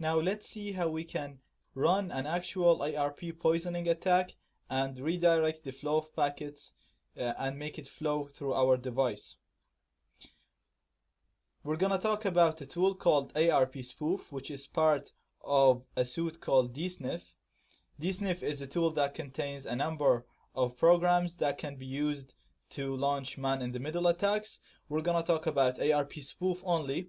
Now let's see how we can run an actual ARP poisoning attack and redirect the flow of packets and make it flow through our device. We're going to talk about a tool called ARP Spoof, which is part of a suite called DSNF. DSNF is a tool that contains a number of programs that can be used to launch man-in-the-middle attacks. We're going to talk about ARP Spoof only,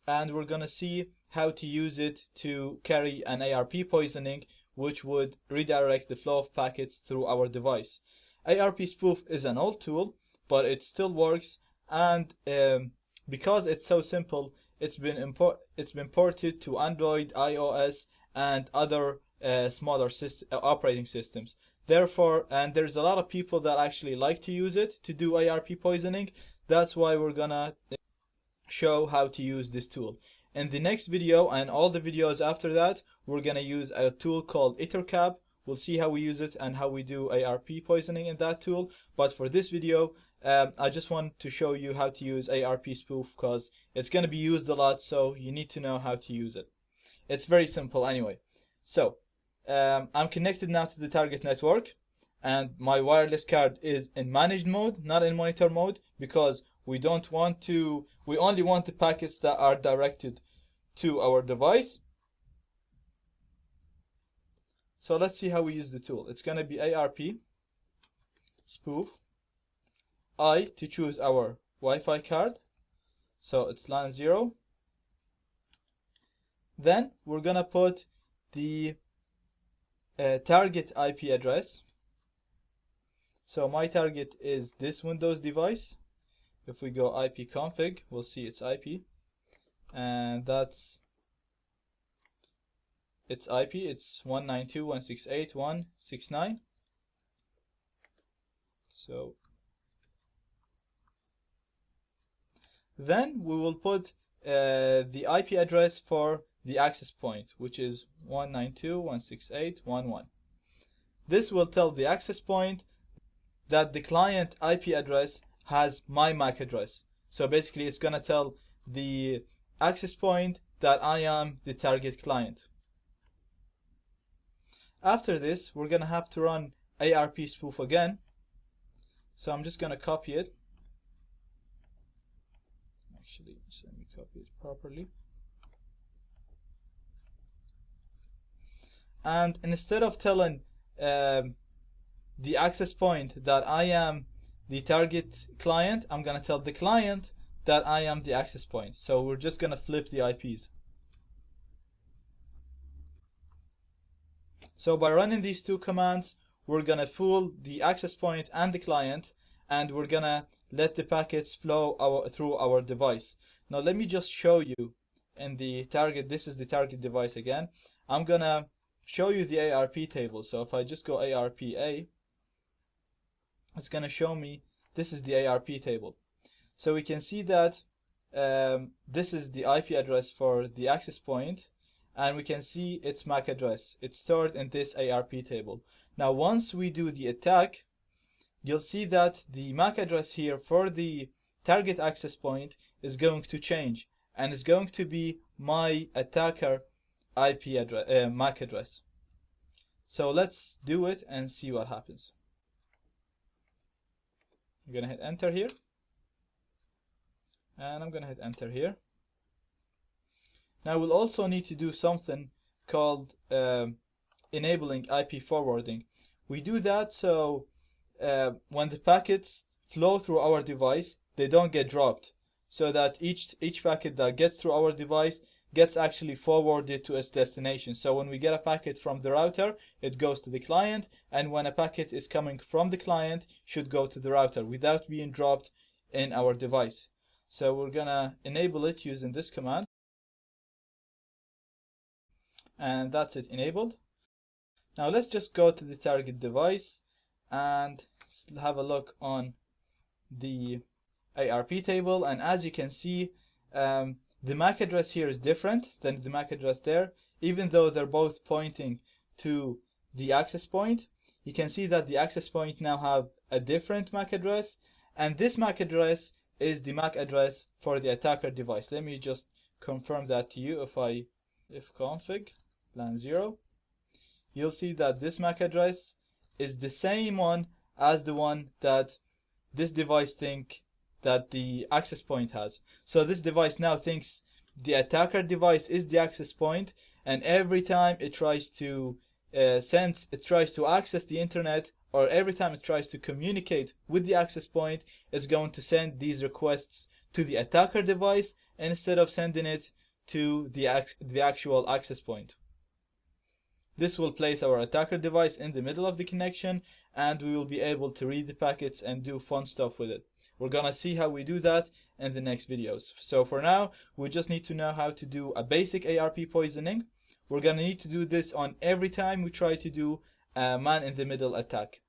and we're going to see how to use it to carry an ARP poisoning, which would redirect the flow of packets through our device. ARP Spoof is an old tool, but it still works, and because it's so simple, it's been ported to Android, iOS, and other smaller operating systems. Therefore, and there's a lot of people that actually like to use it to do ARP poisoning. That's why we're gonna show how to use this tool. In the next video and all the videos after that, we're gonna use a tool called ItterCap. We'll see how we use it and how we do ARP poisoning in that tool. But for this video, I just want to show you how to use ARP Spoof because it's going to be used a lot, so you need to know how to use it. It's very simple anyway. So I'm connected now to the target network, and my wireless card is in managed mode, not in monitor mode, because we only want the packets that are directed to our device. So let's see how we use the tool. It's going to be ARP Spoof. I to choose our Wi-Fi card, so it's LAN 0. Then we're gonna put the target IP address. So my target is this Windows device. If we go IP config, we'll see its IP, and that's its IP. It's 192.168.169. So then we will put the IP address for the access point, which is 192.168.1.1. This will tell the access point that the client IP address has my MAC address. So basically it's going to tell the access point that I am the target client. After this, we're going to have to run ARP Spoof again. So I'm just going to copy it. Actually, let me copy it properly. And instead of telling the access point that I am the target client, I'm going to tell the client that I am the access point. So we're just going to flip the IPs. So by running these two commands, we're going to fool the access point and the client, and we're going to let the packets flow through our device. Now let me just show you in the target, this is the target device again. I'm going to show you the ARP table. So if I just go ARPA, it's going to show me this is the ARP table. So we can see that this is the IP address for the access point, and we can see its MAC address. It's stored in this ARP table. Now once we do the attack, you'll see that the MAC address here for the target access point is going to change, and it's going to be my attacker IP address, MAC address. So let's do it and see what happens. I'm gonna hit enter here, and I'm gonna hit enter here. Now we'll also need to do something called enabling IP forwarding. We do that so when the packets flow through our device, they don't get dropped, so that each packet that gets through our device gets actually forwarded to its destination. So when we get a packet from the router, it goes to the client, and when a packet is coming from the client, should go to the router without being dropped in our device. So we're gonna enable it using this command, and that's it enabled. Now let's just go to the target device and have a look on the ARP table, and as you can see, the MAC address here is different than the MAC address there. Even though they're both pointing to the access point, you can see that the access point now have a different MAC address, and this MAC address is the MAC address for the attacker device. Let me just confirm that to you. If I if config lan 0, you'll see that this MAC address is the same one as the one that this device think that the access point has. So this device now thinks the attacker device is the access point, and every time it tries to tries to access the internet, or every time it tries to communicate with the access point, it's going to send these requests to the attacker device instead of sending it to the actual access point. This will place our attacker device in the middle of the connection, and we will be able to read the packets and do fun stuff with it. We're gonna see how we do that in the next videos. So for now, we just need to know how to do a basic ARP poisoning. We're gonna need to do this on every time we try to do a man-in-the-middle attack.